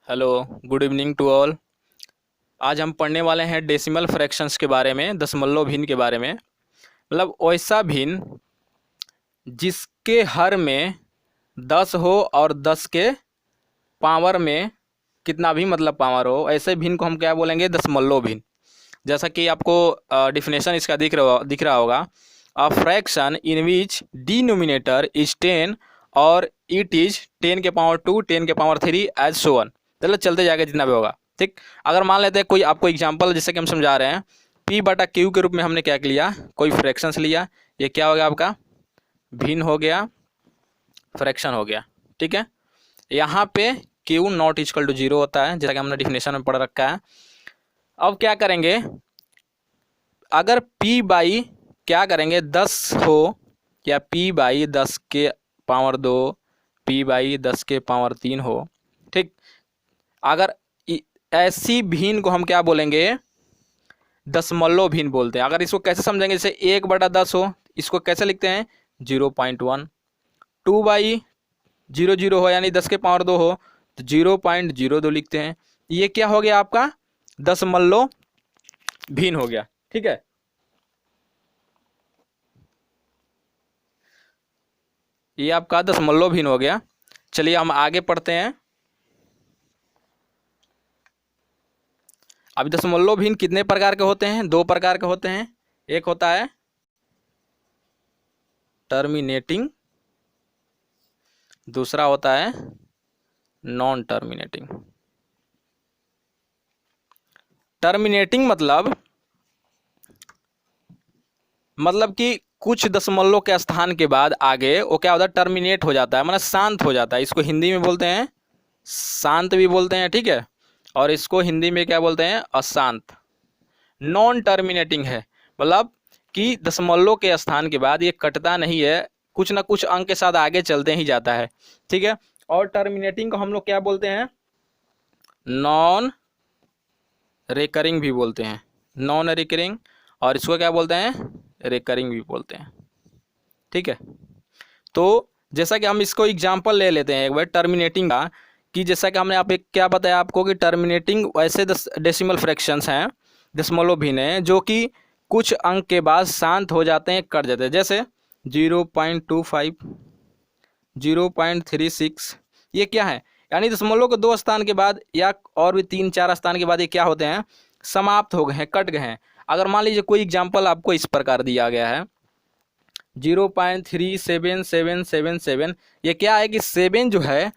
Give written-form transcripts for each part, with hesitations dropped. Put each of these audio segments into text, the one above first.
Hello, good evening to all. आज हम पढ़ने वाले हैं डेसिमल फ्रैक्शंस के बारे में, दशमलव भिन्न के बारे में। मतलब वैसा भिन्न जिसके हर में 10 हो और 10 के पावर में कितना भी मतलब पावर हो, ऐसे भिन्न को हम क्या बोलेंगे? दशमलव भिन्न। जैसा कि आपको डिफिनेशन इसका दिख रहा होगा। A fraction in which denominator is 10 और इट इज 10 के पावर 2, 10 के पावर 3 एज सो वन। चलो चलते जाएगा जितना भी होगा। ठीक, अगर मान लेते हैं कोई आपको एग्जांपल जैसे कि हम समझा रहे हैं, P बटा Q के रूप में हमने क्या लिया, कोई फ्रैक्शंस लिया। ये क्या हो गया? आपका भिन्न हो गया, फ्रैक्शन हो गया। ठीक है, यहाँ पे Q नॉट इक्वल टू 0 होता है, जैसा कि हमने डिफिनेशन में पढ़ रखा है। अब क्या करेंगे? अगर P बाई क्या करेंगे 10 हो, या P बाई 10 के पावर 2, P बाई 10 के पावर 3 हो। ठीक, अगर ऐसी भिन्न को हम क्या बोलेंगे? दशमलव भिन्न बोलते हैं। अगर इसको कैसे समझेंगे? जैसे 1/10 हो, इसको कैसे लिखते हैं? 0.1। 2/00 हो, यानी 10 के पावर 2 हो, तो 0.02 लिखते हैं। ये क्या हो गया? आपका दशमलव भिन्न हो गया। ठीक है, ये आपका दशमलव भिन्न हो गया। चलिए हम आगे पढ़ते हैं। अब दशमलव भिन्न कितने प्रकार के होते हैं? 2 प्रकार के होते हैं। एक होता है टर्मिनेटिंग, दूसरा होता है नॉन टर्मिनेटिंग। टर्मिनेटिंग मतलब कि कुछ दशमलव के स्थान के बाद आगे वो क्या होता है? टर्मिनेट हो जाता है, मतलब शांत हो जाता है। इसको हिंदी में बोलते हैं शांत भी बोलते हैं। ठीक है, और इसको हिंदी में क्या बोलते हैं? अशांत। नॉन टर्मिनेटिंग है, मतलब कि दशमलव के स्थान के बाद ये कटता नहीं है, कुछ ना कुछ अंक के साथ आगे चलते ही जाता है। ठीक है, और टर्मिनेटिंग को हम लोग क्या बोलते हैं? नॉन रिकरिंग भी बोलते हैं, नॉन रिकरिंग। और इसको क्या बोलते हैं? रिकरिंग भी बोलते हैं। ठीक है, तो जैसा कि हम इसको एग्जांपल ले लेते हैं एक बार टर्मिनेटिंग का, कि जैसा कि हमने आप एक क्या बताया आपको कि टर्मिनेटिंग वैसे डेसिमल फ्रैक्शंस हैं, दशमलव भिन्न हैं, जो कि कुछ अंक के बाद शांत हो जाते हैं, कट जाते हैं। जैसे 0.25, 0.36, ये क्या है? यानी दशमलव के 2 स्थान के बाद या और भी 3-4 स्थान के बाद ये क्या होते हैं? समाप्त हो गए हैं, कट गए हैं। अगर मान लीजिए कोई एग्जाम्पल आपको इस प्रकार दिया गया है 0.37777, ये क्या है कि 7 जो है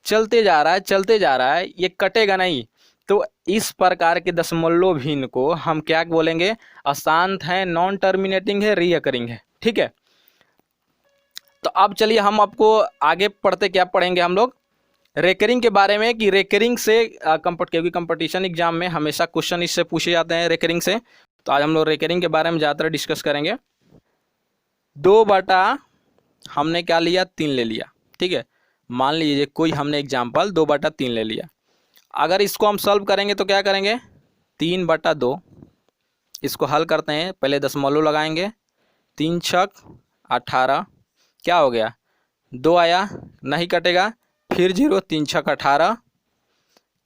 चलते जा रहा है, चलते जा रहा है, ये कटेगा नहीं। तो इस प्रकार के दशमलव भिन्न को हम क्या बोलेंगे? अशांत है, नॉन टर्मिनेटिंग है, रिकरिंग है। ठीक है, तो अब चलिए हम आपको आगे पढ़ते क्या पढ़ेंगे हम लोग रेकरिंग के बारे में, कि रेकरिंग से क्योंकि कंपटीशन एग्जाम में हमेशा क्वेश्चन इससे पूछे जाते हैं रेकरिंग से। तो आज हम लोग रेकरिंग के बारे में ज़्यादातर डिस्कस करेंगे। 2 बटा हमने क्या लिया? 3 ले लिया। ठीक है, मान लीजिए कोई हमने एग्जाम्पल 2 बटा 3 ले लिया। अगर इसको हम सॉल्व करेंगे तो क्या करेंगे? 3/2, इसको हल करते हैं। पहले दशमलव लगाएंगे, 3 छक 18, क्या हो गया? 2 आया, नहीं कटेगा। फिर 0, 3 छक 18,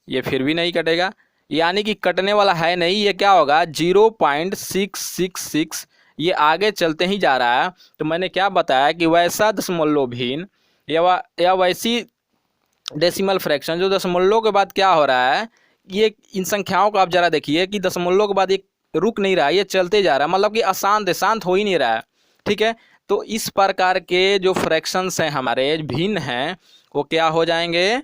ये फिर भी नहीं कटेगा, यानी कि कटने वाला है नहीं। ये क्या होगा? 0.666, ये आगे चलते ही जा रहा है। तो मैंने क्या बताया कि वैसा दशमलव भिन्न या वैसी डेसिमल फ्रैक्शन जो दशमलव के बाद क्या हो रहा है, ये इन संख्याओं को आप जरा देखिए कि दशमलव के बाद ये रुक नहीं रहा है, ये चलते जा रहा है, मतलब कि अशांत है, शांत हो ही नहीं रहा है। ठीक है, तो इस प्रकार के जो फ्रैक्शंस हैं हमारे भिन्न हैं, वो क्या हो जाएंगे?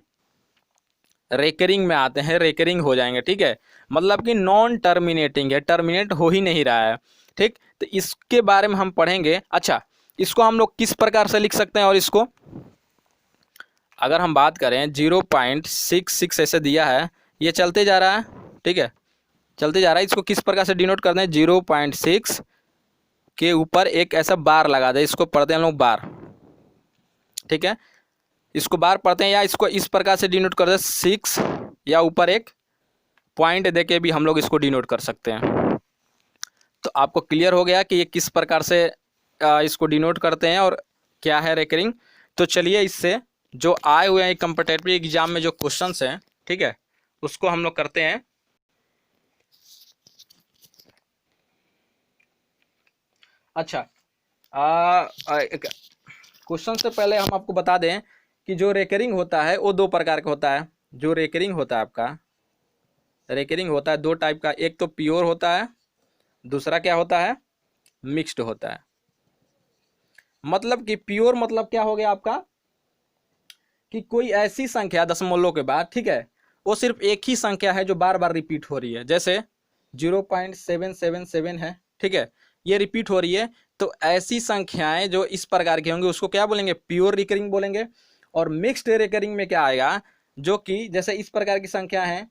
रेकरिंग में आते हैं, रेकरिंग हो जाएंगे। ठीक है, मतलब कि नॉन टर्मिनेटिंग है, टर्मिनेट हो ही नहीं रहा है। ठीक, तो इसके बारे में हम पढ़ेंगे। अच्छा, इसको हम लोग किस प्रकार से लिख सकते हैं? और इसको अगर हम बात करें 0.66 ऐसे दिया है, ये चलते जा रहा है। ठीक है, चलते जा रहा है, इसको किस प्रकार से डिनोट करते हैं? 0.6 के ऊपर एक ऐसा बार लगा दे, इसको पढ़ते हैं हम लोग बार। ठीक है, इसको बार पढ़ते हैं, या इसको इस प्रकार से डिनोट करते हैं 6, या ऊपर एक पॉइंट दे के भी हम लोग इसको डिनोट कर सकते हैं। तो आपको क्लियर हो गया कि ये किस प्रकार से इसको डिनोट करते हैं और क्या है रेकरिंग। तो चलिए इससे जो आए हुए हैं कम्पिटिटिव एग्जाम में जो क्वेश्चंस हैं, ठीक है, उसको हम लोग करते हैं। अच्छा, क्वेश्चन से पहले हम आपको बता दें कि जो रेकरिंग होता है वो दो प्रकार का होता है। जो रेकरिंग होता है आपका, रेकरिंग होता है दो टाइप का, एक तो प्योर होता है, दूसरा क्या होता है, मिक्स्ड होता है। मतलब कि प्योर मतलब क्या हो गया आपका, कि कोई ऐसी संख्या दशमलव के बाद, ठीक है, वो सिर्फ एक ही संख्या है जो बार बार रिपीट हो रही है। जैसे 0.777 है, ठीक है, ये रिपीट हो रही है। तो ऐसी संख्याएं जो इस प्रकार की होंगी उसको क्या बोलेंगे, प्योर रिकरिंग बोलेंगे। और मिक्स्ड रिकरिंग में क्या आएगा, जो कि जैसे इस प्रकार की संख्या है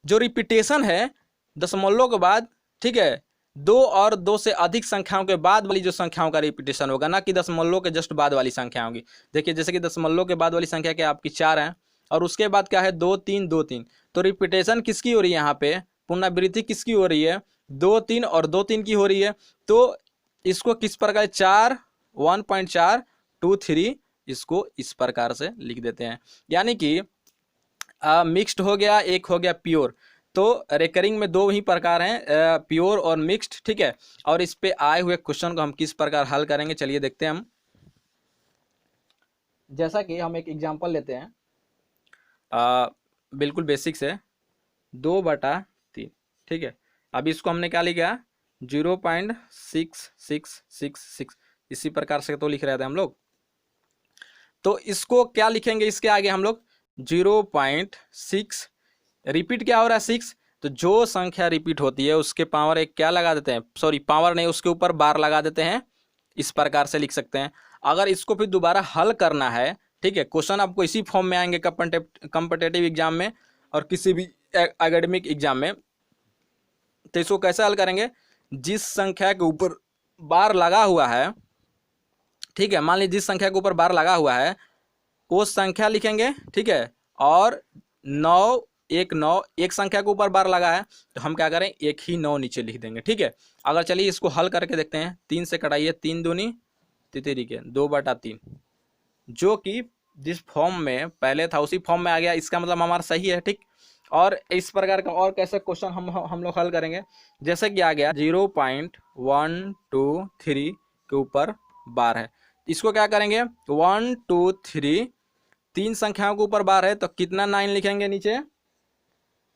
जो रिपीटेशन है दशमलव के बाद, ठीक है, दो और दो से अधिक संख्याओं के बाद वाली जो संख्याओं का रिपीटेशन होगा, ना कि दशमलव के जस्ट बाद वाली संख्या होगी। देखिए जैसे कि दशमलव के बाद वाली संख्या क्या आपकी 4 है, और उसके बाद क्या है 2 3 2 3। तो रिपीटेशन किसकी हो रही है यहाँ पे, पुनरावृत्ति किसकी हो रही है, 2 3 और 2 3 की हो रही है। तो इसको किस प्रकार 4 1.4 2 3 इसको इस प्रकार से लिख देते हैं। यानी कि मिक्स्ड हो गया, एक हो गया प्योर। तो रेकरिंग में दो ही प्रकार हैं, प्योर और मिक्स्ड, ठीक है। और इस पे आए हुए क्वेश्चन को हम किस प्रकार हल करेंगे, चलिए देखते हैं हम। जैसा कि हम एक एग्जांपल लेते हैं, बिल्कुल बेसिक से 2/3, ठीक है। अब इसको हमने क्या लिखा, 0.6666, इसी प्रकार से तो लिख रहे थे हम लोग। तो इसको क्या लिखेंगे, इसके आगे हम लोग 0.6, रिपीट क्या हो रहा है 6, तो जो संख्या रिपीट होती है उसके पावर एक क्या लगा देते हैं, सॉरी पावर नहीं, उसके ऊपर बार लगा देते हैं। इस प्रकार से लिख सकते हैं। अगर इसको फिर दोबारा हल करना है, ठीक है, क्वेश्चन आपको इसी फॉर्म में आएंगे कॉम्पिटिटिव एग्जाम में और किसी भी एकेडमिक एग्जाम में। तो इसको कैसे हल करेंगे, जिस संख्या के ऊपर बार लगा हुआ है, ठीक है, मान लीजिए जिस संख्या के ऊपर बार लगा हुआ है वो संख्या लिखेंगे, ठीक है। और 9 एक 9 एक संख्या के ऊपर बार लगा है तो हम क्या करें, एक ही 9 नीचे लिख देंगे, ठीक है। अगर चलिए इसको हल करके देखते हैं, 3 से कटाइए, 3 दूनी तितरी के 2/3, जो कि जिस फॉर्म में पहले था उसी फॉर्म में आ गया, इसका मतलब हमारा सही है, ठीक। और इस प्रकार का और कैसे क्वेश्चन हम लोग हल करेंगे, जैसे कि आ गया 0.123 के ऊपर बार है, इसको क्या करेंगे 1 2 3, 3 संख्याओं के ऊपर बार है तो कितना 9 लिखेंगे, नीचे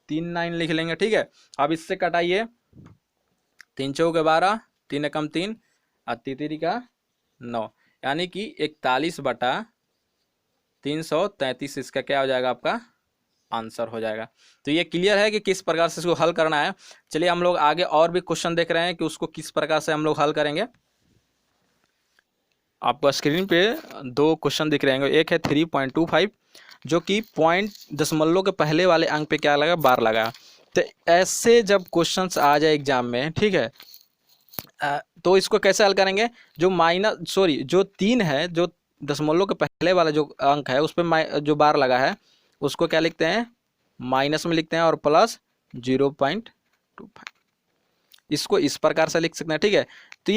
3 9 लिख लेंगे, ठीक है। अब इससे कटाइए, 3 चौके 12, 3 एकम 3 और तितरी का 9, यानी कि 41/333 इसका क्या हो जाएगा, आपका आंसर हो जाएगा। तो ये क्लियर है कि किस प्रकार से इसको हल करना है। चलिए हम लोग आगे और भी क्वेश्चन देख रहे हैं कि उसको किस प्रकार से हम लोग हल करेंगे। आपको स्क्रीन पे दो क्वेश्चन दिख रहे हैं, एक है 3.25 जो कि पॉइंट दशमलव के पहले वाले अंक पे क्या लगा, बार लगा। तो ऐसे जब क्वेश्चंस आ जाए एग्जाम में, ठीक है, तो इसको कैसे हल करेंगे, जो जो 3 है, जो दशमलव के पहले वाला जो अंक है उस पर जो बार लगा है उसको क्या लिखते हैं, माइनस में लिखते हैं और प्लस 0.25, इसको इस प्रकार से लिख सकते हैं, ठीक है। तो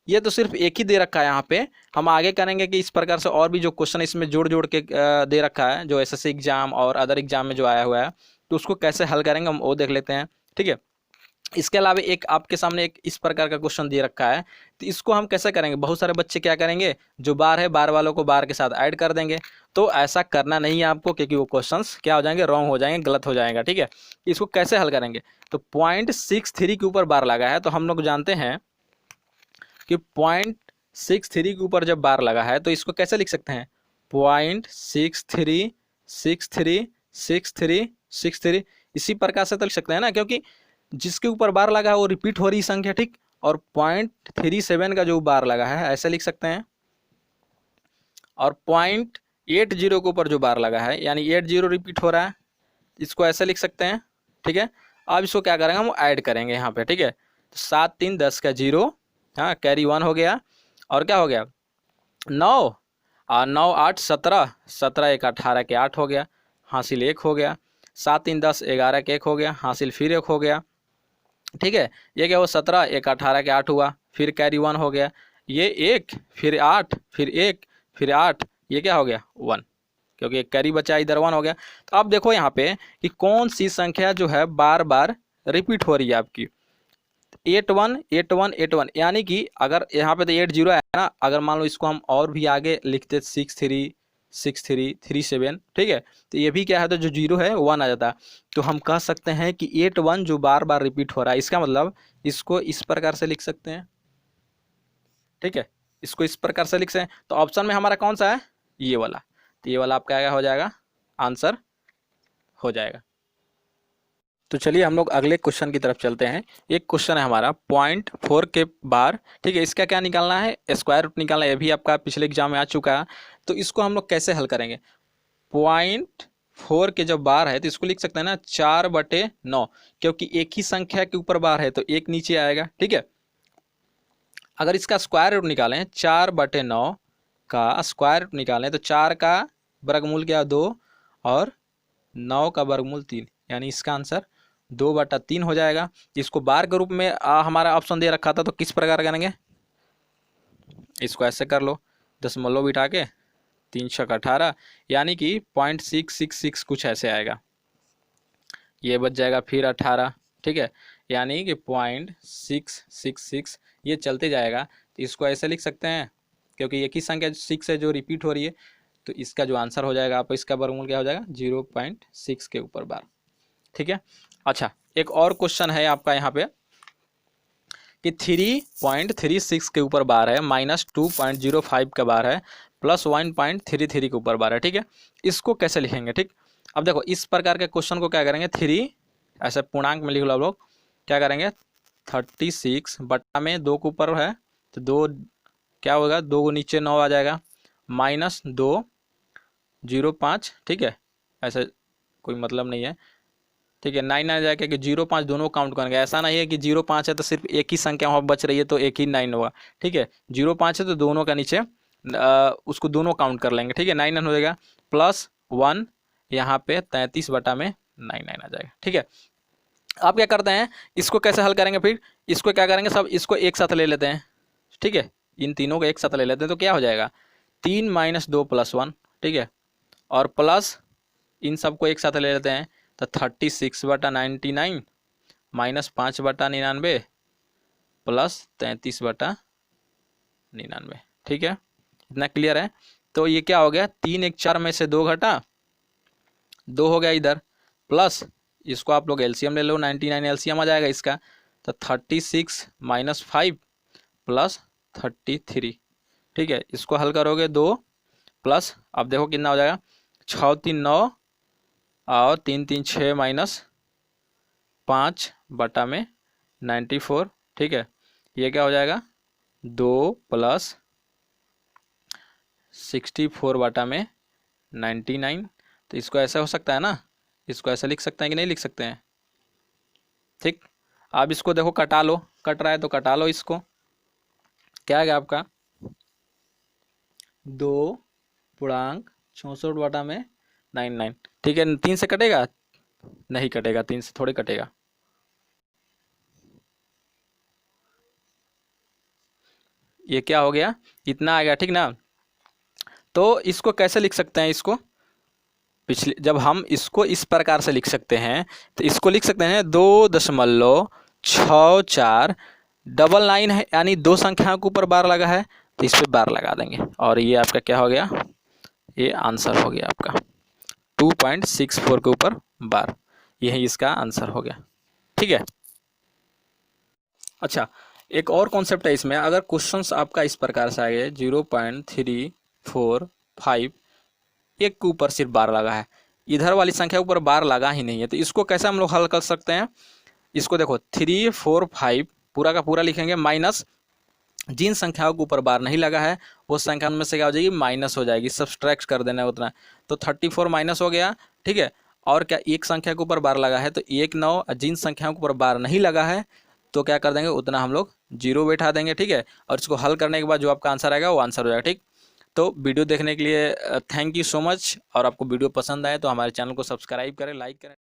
ये तो सिर्फ एक ही दे रखा है यहाँ पे, हम आगे करेंगे कि इस प्रकार से और भी जो क्वेश्चन इसमें जोड़ जोड़ के दे रखा है, जो एसएससी एग्जाम और अदर एग्जाम में जो आया हुआ है, तो उसको कैसे हल करेंगे हम वो देख लेते हैं, ठीक है। इसके अलावा एक आपके सामने एक इस प्रकार का क्वेश्चन दे रखा है, तो इसको हम कैसे करेंगे, बहुत सारे बच्चे क्या करेंगे, जो बार है बार वालों को बार के साथ ऐड कर देंगे। तो ऐसा करना नहीं है आपको, क्योंकि वो क्वेश्चंस क्या हो जाएंगे, रॉन्ग हो जाएंगे, गलत हो जाएगा, ठीक है। इसको कैसे हल करेंगे, तो 0.63 के ऊपर बार लगा है, तो हम लोग जानते हैं कि 0.63 के ऊपर जब बार लगा है तो इसको कैसे लिख सकते हैं, 0.63636363, इसी प्रकार से तो लिख सकते हैं ना, क्योंकि जिसके ऊपर बार लगा है वो रिपीट हो रही संख्या, ठीक। और 0.37 का जो बार लगा है ऐसे लिख सकते हैं, और 0.80 के ऊपर जो बार लगा है यानी 80 रिपीट हो रहा है, इसको ऐसे लिख सकते हैं, ठीक है। अब इसको क्या करेंगे, हम ऐड करेंगे यहाँ पे, ठीक है। तो 7 3 10 का 0, हाँ, कैरी 1 हो गया, और क्या हो गया 9 और 9 8 17, 17 1 18 के 8 हो गया, हासिल 1 हो गया, 7 3 10 11 के 1 हो गया, हासिल फिर 1 हो गया, ठीक है। ये क्या हुआ 17 1 18 के 8 हुआ, फिर कैरी 1 हो गया, ये 1 फिर 8 फिर 1 फिर 8, ये क्या हो गया 1, क्योंकि एक कैरी बचा, इधर 1 हो गया। तो आप देखो यहाँ पे कि कौन सी संख्या जो है बार बार रिपीट हो रही है आपकी, 81 81 81, यानी कि अगर यहाँ पे तो 80 है ना, अगर मान लो इसको हम और भी आगे लिखते 63 63 37, ठीक है, तो ये भी क्या है, तो जो 0 है 1 आ जाता है। तो हम कह सकते हैं कि 81 जो बार बार रिपीट हो रहा है, इसका मतलब इसको इस प्रकार से लिख सकते हैं, ठीक है, इसको इस प्रकार से लिख सकते हैं। तो ऑप्शन में हमारा कौन सा है, ये वाला। तो ये वाला आपका क्या हो जाएगा, आंसर हो जाएगा। तो चलिए हम लोग अगले क्वेश्चन की तरफ चलते हैं। एक क्वेश्चन है हमारा 0.4 के बार, ठीक है, इसका क्या निकालना है, स्क्वायर रूट निकालना है। ये भी आपका पिछले एग्जाम में आ चुका है। तो इसको हम लोग कैसे हल करेंगे, 0.4 के जब बार है तो इसको लिख सकते हैं ना 4/9, क्योंकि एक ही संख्या के ऊपर बार है तो एक नीचे आएगा, ठीक है। अगर इसका स्क्वायर रूट निकालें, 4/9 का स्क्वायर रूट निकालें तो 4 का वर्गमूल क्या, 2, और 9 का वर्गमूल 3, यानी इसका आंसर 2/3 हो जाएगा। इसको बार के रूप में हमारा ऑप्शन दे रखा था, तो किस प्रकार करेंगे, इसको ऐसे कर लो, दशमलव बिठा के 3 छक 18, यानी कि 0.666 कुछ ऐसे आएगा, ये बच जाएगा फिर 18, ठीक है, यानी कि 0.666 ये चलते जाएगा। तो इसको ऐसे लिख सकते हैं, क्योंकि एक ही संख्या 6 है जो रिपीट हो रही है, तो इसका जो आंसर हो जाएगा, आप इसका वर्गमूल क्या हो जाएगा, 0.6 के ऊपर बार, ठीक है। अच्छा, एक और क्वेश्चन है आपका यहाँ पे कि 3.36 के ऊपर बार है, -2.05 का बार है, +1.33 के ऊपर बार है, ठीक है। इसको कैसे लिखेंगे, ठीक। अब देखो इस प्रकार के क्वेश्चन को क्या करेंगे, 3 ऐसे पूर्णांक में लिख लो आप लोग, क्या करेंगे, 36 बटा में 2 के ऊपर है तो 2 क्या होगा, 2 को नीचे 9 आ जाएगा, -2.05, ठीक है, ऐसे कोई मतलब नहीं है, ठीक है। 9 आ जाएगा कि 0.5 दोनों काउंट करेंगे, ऐसा नहीं है कि 0.5 है तो सिर्फ एक ही संख्या वहाँ बच रही है तो एक ही 9 होगा, ठीक है। 0.5 है तो दोनों का नीचे उसको दोनों काउंट कर लेंगे, ठीक है, 9 हो जाएगा, +1 यहाँ पे 33/9 आ जाएगा, ठीक है। आप क्या करते हैं, इसको कैसे हल करेंगे, फिर इसको क्या करेंगे, सब इसको एक साथ ले लेते हैं, ठीक है, इन तीनों को एक साथ ले लेते हैं, तो क्या हो जाएगा, 3 - 2 + 1, ठीक है, और प्लस इन सबको एक साथ ले लेते हैं तो 36/99 -5/99 +33/99, ठीक है, इतना क्लियर है। तो ये क्या हो गया, 3 1 4 में से 2 घटा 2 हो गया इधर, प्लस इसको आप लोग एलसीएम ले लो, 99 एलसीएम आ जाएगा इसका, तो 36 - 5 +33, ठीक है। इसको हल करोगे 2 प्लस, अब देखो कितना हो जाएगा, 6 3 9 और 3 3 6 -5/94, ठीक है। ये क्या हो जाएगा, 2 + 64/99। तो इसको ऐसा हो सकता है ना, इसको ऐसे लिख सकते हैं कि नहीं लिख सकते हैं, ठीक। आप इसको देखो कटा लो, कट रहा है तो कटा लो इसको, क्या है आपका 2.64/99, ठीक है। 3 से कटेगा, नहीं कटेगा, 3 से थोड़े कटेगा, ये क्या हो गया, इतना आ गया, ठीक ना। तो इसको कैसे लिख सकते हैं, इसको पिछले जब हम इसको इस प्रकार से लिख सकते हैं, तो इसको लिख सकते हैं 2.6499 है, यानी 2 संख्याओं के ऊपर बार लगा है तो इस पर बार लगा देंगे, और ये आपका क्या हो गया, ये आंसर हो गया आपका 2.64 के ऊपर बार, यही इसका आंसर हो गया, ठीक है। अच्छा, एक और कॉन्सेप्ट है इसमें, अगर क्वेश्चंस आपका इस प्रकार से आ गए 0.345 एक के ऊपर सिर्फ बार लगा है, इधर वाली संख्या के ऊपर बार लगा ही नहीं है, तो इसको कैसे हम लोग हल कर सकते हैं, इसको देखो 3 4 5 पूरा का पूरा लिखेंगे, माइनस जिन संख्याओं के ऊपर बार नहीं लगा है वो संख्या में से क्या हो जाएगी, माइनस हो जाएगी, सब्सट्रैक्ट कर देना है उतना, तो 34 माइनस हो गया, ठीक है। और क्या, एक संख्या के ऊपर बार लगा है तो 1 9, जिन संख्याओं के ऊपर बार नहीं लगा है तो क्या कर देंगे, उतना हम लोग 0 बैठा देंगे, ठीक है। और इसको हल करने के बाद जो आपका आंसर आएगा वो आंसर हो जाएगा, ठीक। तो वीडियो देखने के लिए थैंक यू सो मच, और आपको वीडियो पसंद आए तो हमारे चैनल को सब्सक्राइब करें, लाइक करें।